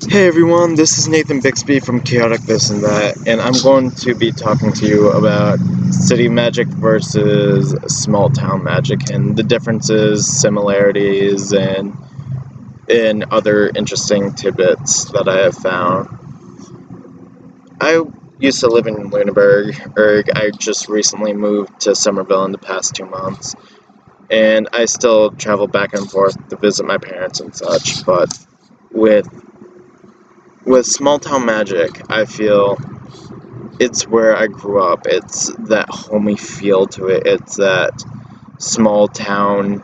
Hey everyone, this is Nathan Bixby from Chaotic This and That, and I'm going to be talking to you about city magic versus small town magic and the differences, similarities, and other interesting tidbits that I have found. I used to live in Lunenburg. I just recently moved to Somerville in the past 2 months, and I still travel back and forth to visit my parents and such, but with small town magic, I feel it's where I grew up. It's that homey feel to it. It's that small town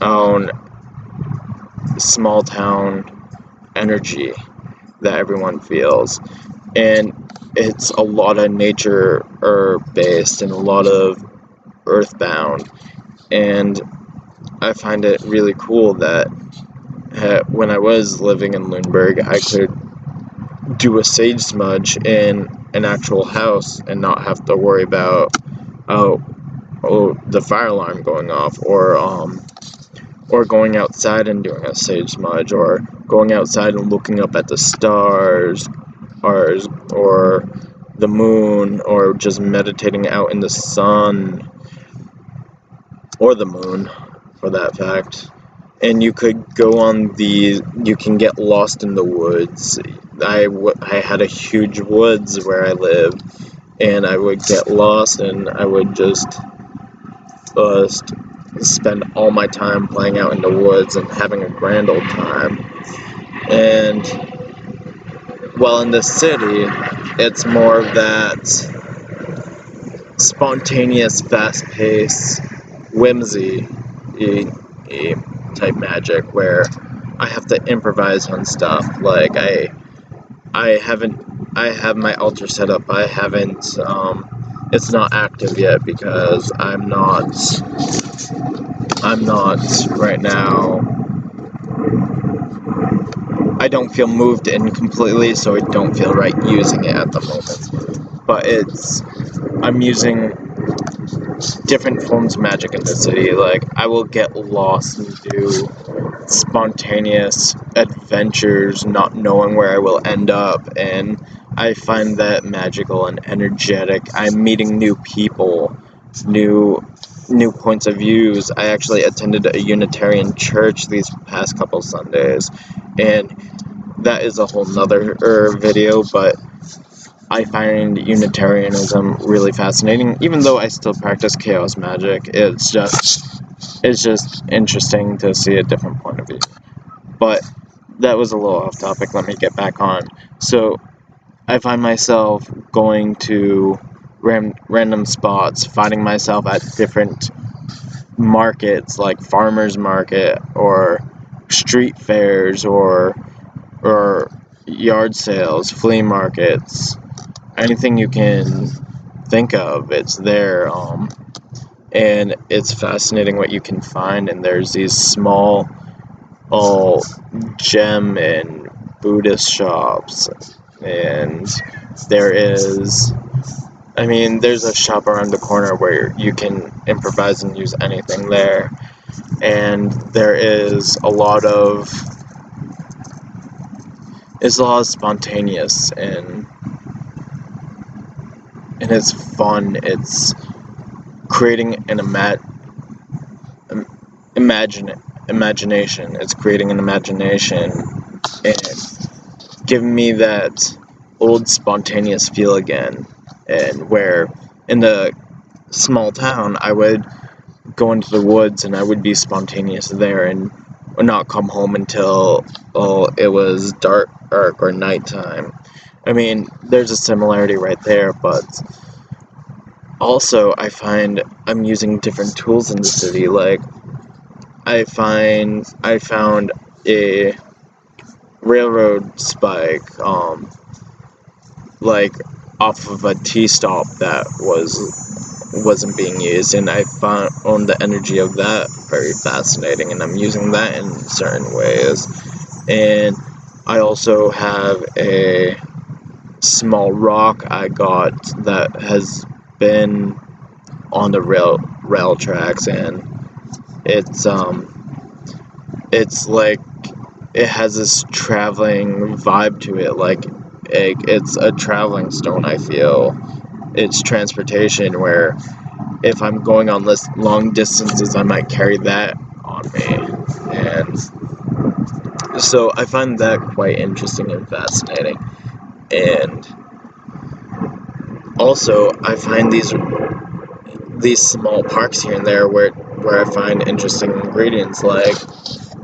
own small town energy that everyone feels. And it's a lot of nature based and a lot of earthbound. And I find it really cool that when I was living in Lundberg, I could do a sage smudge in an actual house and not have to worry about oh the fire alarm going off, or going outside and doing a sage smudge, or going outside and looking up at the stars, or the moon, or just meditating out in the sun or the moon for that fact. And you could go on you can get lost in the woods. I had a huge woods where I lived, and I would get lost, and I would just spend all my time playing out in the woods and having a grand old time. And while in the city, it's more of that spontaneous, fast-paced, whimsy type magic where I have to improvise on stuff. Like I have my altar set up. I haven't it's not active yet because I'm not right now. I don't feel moved in completely, so I don't feel right using it at the moment. But I'm using different forms of magic in the city. Like, I will get lost and do spontaneous adventures, not knowing where I will end up, and I find that magical and energetic. I'm meeting new people, new points of views. I actually attended a Unitarian church these past couple Sundays, and that is a whole nother video, but I find Unitarianism really fascinating. Even though I still practice chaos magic, it's just interesting to see a different point of view. But that was a little off topic. Let me get back on. So I find myself going to random spots, finding myself at different markets, like farmers market or street fairs or yard sales, flea markets, anything you can think of, it's there. And it's fascinating what you can find. And there's these small, gem and Buddhist shops, and there's a shop around the corner where you can improvise and use anything there. And there is a lot of spontaneous, and it's fun. It's creating an imagination. It's creating an imagination and giving me that old spontaneous feel again. And where in the small town, I would go into the woods and I would be spontaneous there and would not come home until it was dark or nighttime. I mean, there's a similarity right there, but also I find I'm using different tools in the city. Like, I found a railroad spike, like off of a T-stop that wasn't being used, and I found the energy of that very fascinating, and I'm using that in certain ways. And I also have a small rock I got that has been on the rail tracks, and it's like it has this traveling vibe to it. Like it's a traveling stone. I feel it's transportation. Where if I'm going on this long distances, I might carry that on me, and so I find that quite interesting and fascinating. And also, I find these small parks here and there where I find interesting ingredients. Like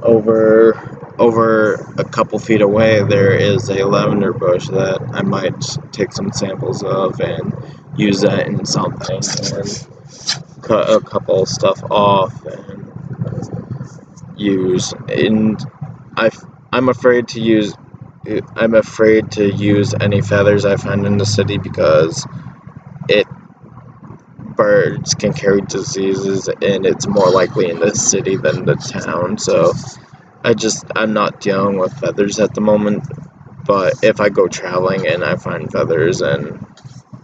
over a couple feet away, there is a lavender bush that I might take some samples of and use that in something, and cut a couple stuff off and use. And I I'm afraid to use any feathers I find in the city because it birds can carry diseases, and it's more likely in the city than the town. So I'm not dealing with feathers at the moment. But if I go traveling and I find feathers, and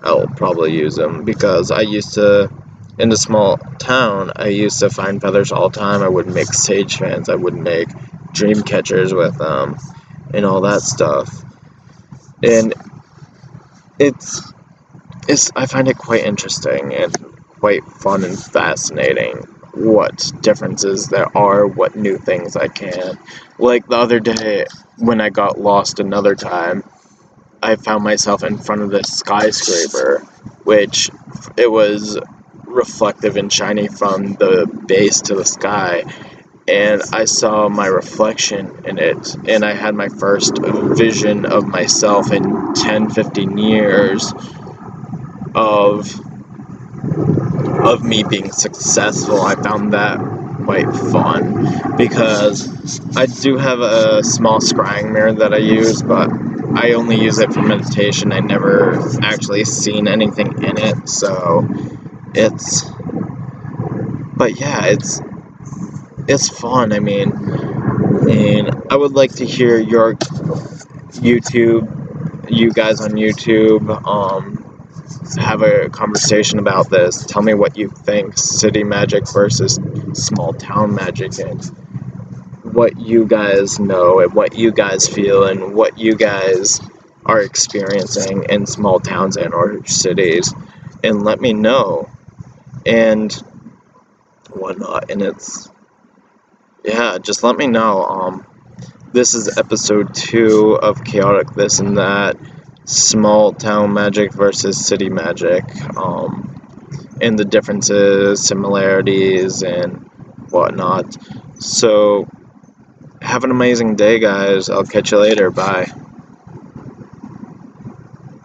I'll probably use them, because in the small town, I used to find feathers all the time. I would make sage fans, I would make dream catchers with them, and all that stuff. And I find it quite interesting and quite fun and fascinating what differences there are, what new things I can. Like the other day when I got lost another time, I found myself in front of this skyscraper, which it was reflective and shiny from the base to the sky, and I saw my reflection in it, and I had my first vision of myself in 10-15 years of me being successful. I found that quite fun, because I do have a small scrying mirror that I use, but I only use it for meditation. I never actually seen anything in it, so but yeah, it's fun. I mean, and I would like to hear you guys on YouTube, have a conversation about this. Tell me what you think, city magic versus small town magic, and what you guys know and what you guys feel and what you guys are experiencing in small towns and or cities, and let me know and whatnot. And just let me know. This is episode 2 of Chaotic This and That, small town magic versus city magic, and the differences, similarities, and whatnot. So have an amazing day, guys. I'll catch you later. Bye.